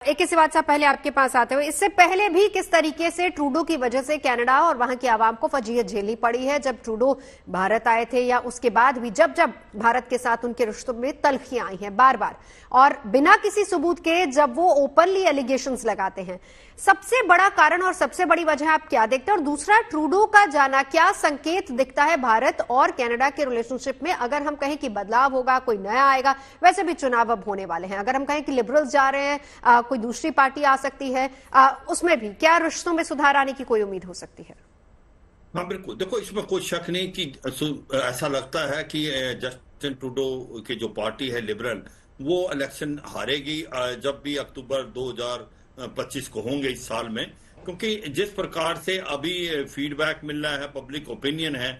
एक इसी बात से पहले आपके पास आते हुए, इससे पहले भी किस तरीके से ट्रूडो की वजह से कनाडा और वहां की आवाम को फजीयत झेलनी पड़ी है जब ट्रूडो भारत आए थे, या उसके बाद भी जब जब भारत के साथ उनके रिश्तों में तल्खियां आई हैं बार बार, और बिना किसी सबूत के जब वो ओपनली एलिगेशंस लगाते हैं। सबसे बड़ा कारण और सबसे बड़ी वजह आप क्या देखते हैं? और दूसरा, ट्रूडो का जाना क्या संकेत दिखता है भारत और कनाडा के रिलेशनशिप में? अगर हम कहें कि बदलाव होगा, कोई नया आएगा, वैसे भी चुनाव अब होने वाले हैं, अगर हम कहें कि लिबरल्स जा रहे हैं, कोई दूसरी पार्टी आ सकती है, उसमें भी क्या रिश्तों में सुधार आने की कोई उम्मीद हो सकती है? हाँ बिल्कुल, देखो इसमें कोई शक नहीं कि ऐसा लगता है कि जस्टिन ट्रूडो की जो पार्टी है लिबरल, वो इलेक्शन हारेगी जब भी अक्टूबर 2025 को होंगे इस साल में। क्योंकि जिस प्रकार से अभी फीडबैक मिल रहा है, पब्लिक ओपिनियन है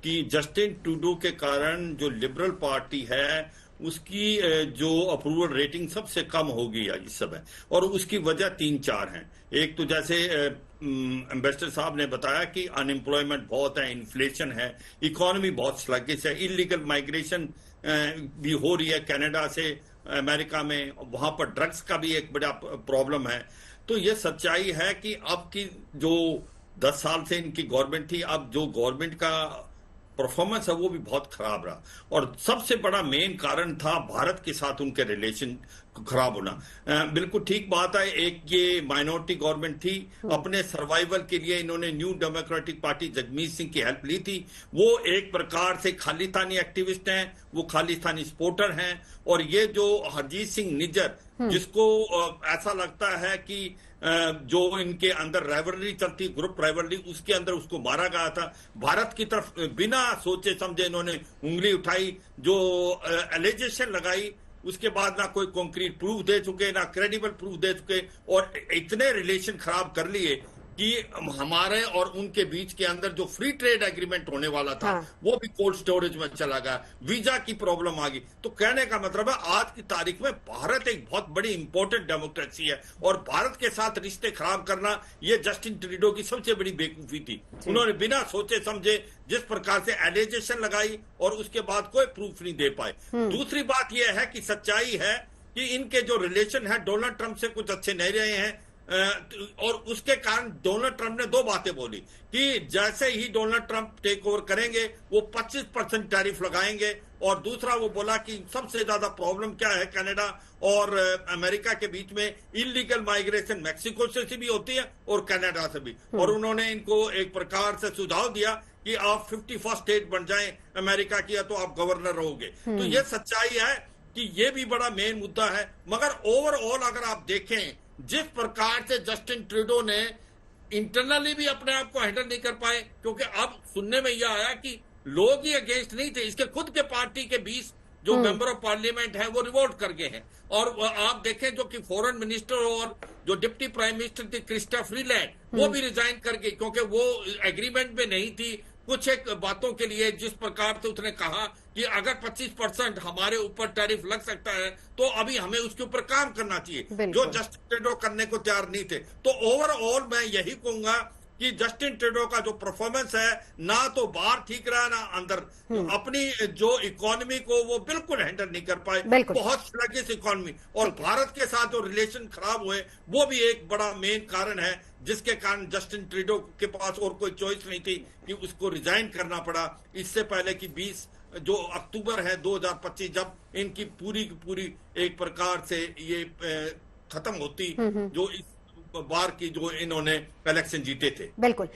कि जस्टिन ट्रूडो के कारण जो लिबरल पार्टी है उसकी जो अप्रूवल रेटिंग सबसे कम होगी इस समय। और उसकी वजह 3-4 हैं। एक तो जैसे एम्बेसडर साहब ने बताया कि अनएम्प्लॉयमेंट बहुत है, इन्फ्लेशन है, इकोनॉमी बहुत स्लगिश है, इलीगल माइग्रेशन भी हो रही है कनाडा से अमेरिका में, वहां पर ड्रग्स का भी एक बड़ा प्रॉब्लम है। तो ये सच्चाई है कि अब की जो 10 साल से इनकी गवर्नमेंट थी, अब जो गवर्नमेंट का परफॉर्मेंस है वो भी बहुत खराब रहा। और सबसे बड़ा मेन कारण था भारत के साथ उनके रिलेशन खराब होना। बिल्कुल ठीक बात है, एक ये माइनॉरिटी गवर्नमेंट थी, अपने सर्वाइवल के लिए इन्होंने new democratic party Jagmeet Singh की हेल्प ली थी। वो एक प्रकार से खालिस्तानी एक्टिविस्ट हैं, वो खालिस्तानी सपोर्टर हैं। और ये जो हरजीत सिंह निज्जर, जिसको ऐसा लगता है कि जो इनके अंदर राइवलरी चलती, ग्रुप राइवलरी, उसके अंदर उसको मारा गया था। भारत की तरफ बिना सोचे समझे इन्होंने उंगली उठाई, जो एलिगेशन लगाई, उसके बाद ना कोई कॉन्क्रीट प्रूफ दे चुके, ना क्रेडिबल प्रूफ दे चुके, और इतने रिलेशन खराब कर लिए कि हमारे और उनके बीच के अंदर जो फ्री ट्रेड एग्रीमेंट होने वाला था, हाँ। वो भी कोल्ड स्टोरेज में चला गया, वीजा की प्रॉब्लम आ गई। तो कहने का मतलब है आज की तारीख में भारत एक बहुत बड़ी इंपॉर्टेंट डेमोक्रेसी है, और भारत के साथ रिश्ते खराब करना ये जस्टिन ट्रूडो की सबसे बड़ी बेवकूफी थी। उन्होंने बिना सोचे समझे जिस प्रकार से एलिगेशन लगाई और उसके बाद कोई प्रूफ नहीं दे पाए। दूसरी बात यह है कि सच्चाई है कि इनके जो रिलेशन है डोनाल्ड ट्रंप से कुछ अच्छे नहीं रहे हैं। और उसके कारण डोनाल्ड ट्रंप ने 2 बातें बोली कि जैसे ही डोनाल्ड ट्रंप टेक ओवर करेंगे वो 25% टैरिफ लगाएंगे। और दूसरा वो बोला कि सबसे ज्यादा प्रॉब्लम क्या है कनाडा और अमेरिका के बीच में, इलीगल माइग्रेशन मैक्सिको से भी होती है और कनाडा से भी। और उन्होंने इनको एक प्रकार से सुझाव दिया कि आप 51st स्टेट बन जाएं अमेरिका की, तो आप गवर्नर रहोगे। तो ये सच्चाई है कि ये भी बड़ा मेन मुद्दा है। मगर ओवरऑल अगर आप देखें जिस प्रकार से जस्टिन ट्रूडो ने इंटरनली भी अपने आप को हैंडल नहीं कर पाए, क्योंकि अब सुनने में यह आया कि लोग ही अगेंस्ट नहीं थे, इसके खुद के पार्टी के 20 जो मेंबर ऑफ पार्लियामेंट है वो रिवोल्ट कर गए हैं। और आप देखें जो कि फॉरेन मिनिस्टर और जो डिप्टी प्राइम मिनिस्टर थी क्रिस्टा फ्रीलैंड, वो भी रिजाइन कर गई, क्योंकि वो एग्रीमेंट में नहीं थी कुछ एक बातों के लिए। जिस प्रकार से उसने कहा कि अगर 25% हमारे ऊपर टैरिफ लग सकता है तो अभी हमें उसके ऊपर काम करना चाहिए, जो जस्टिन ट्रूडो करने को तैयार नहीं थे। तो ओवरऑल मैं यही कहूंगा कि जस्टिन ट्रूडो का जो परफॉर्मेंस है, ना तो बाहर ठीक रहा ना अंदर, अपनी जो इकोनॉमी को वो बिल्कुल हैंडल नहीं कर पाए, बहुत स्लगिश इकोनॉमी। और भारत के साथ जो रिलेशन खराब हुए वो भी एक बड़ा मेन कारण है, जिसके कारण जस्टिन ट्रूडो के पास और कोई चॉइस नहीं थी कि उसको रिजाइन करना पड़ा। इससे पहले कि 20 जो अक्टूबर है 2025, जब इनकी पूरी की पूरी एक प्रकार से ये खत्म होती, जो इस बार की जो इन्होंने इलेक्शन जीते थे। बिल्कुल।